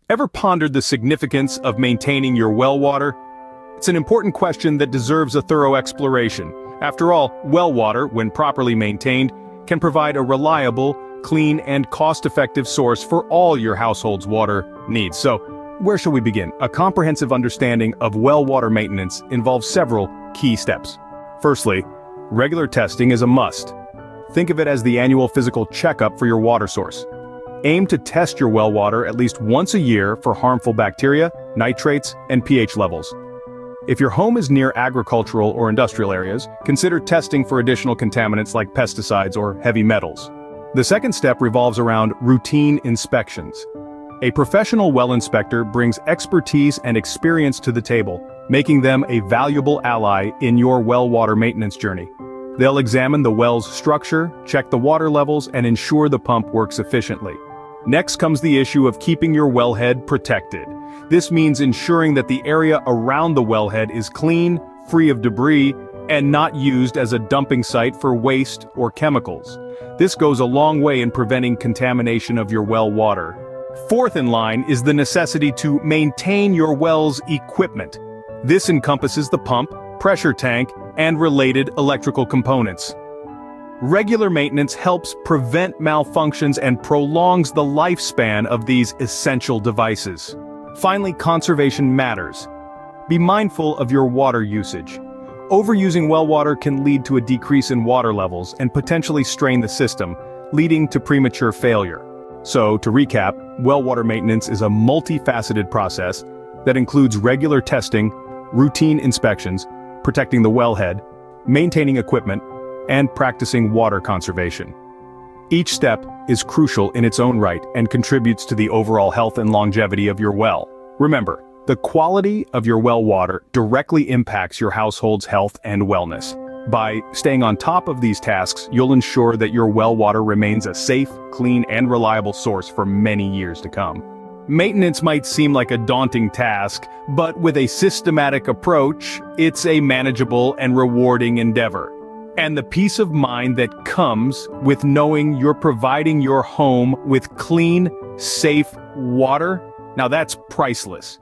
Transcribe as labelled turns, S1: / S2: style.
S1: Ever pondered the significance of maintaining your well water? It's an important question that deserves a thorough exploration. After all, well water, when properly maintained, can provide a reliable, clean, and cost-effective source for all your household's water needs. So, where shall we begin? A comprehensive understanding of well water maintenance involves several key steps. Firstly, regular testing is a must. Think of it as the annual physical checkup for your water source. Aim to test your well water at least once a year for harmful bacteria, nitrates, and pH levels. If your home is near agricultural or industrial areas, consider testing for additional contaminants like pesticides or heavy metals. The second step revolves around routine inspections. A professional well inspector brings expertise and experience to the table, making them a valuable ally in your well water maintenance journey. They'll examine the well's structure, check the water levels, and ensure the pump works efficiently. Next comes the issue of keeping your wellhead protected. This means ensuring that the area around the wellhead is clean, free of debris, and not used as a dumping site for waste or chemicals. This goes a long way in preventing contamination of your well water. Fourth in line is the necessity to maintain your well's equipment. This encompasses the pump, pressure tank, and related electrical components. Regular maintenance helps prevent malfunctions and prolongs the lifespan of these essential devices. Finally, conservation matters. Be mindful of your water usage. Overusing well water can lead to a decrease in water levels and potentially strain the system, leading to premature failure. So, to recap, well water maintenance is a multifaceted process that includes regular testing, routine inspections, protecting the wellhead, maintaining equipment, and practicing water conservation. Each step is crucial in its own right and contributes to the overall health and longevity of your well. Remember, the quality of your well water directly impacts your household's health and wellness. By staying on top of these tasks, you'll ensure that your well water remains a safe, clean, and reliable source for many years to come. Maintenance might seem like a daunting task, but with a systematic approach, it's a manageable and rewarding endeavor. And the peace of mind that comes with knowing you're providing your home with clean, safe water, now that's priceless.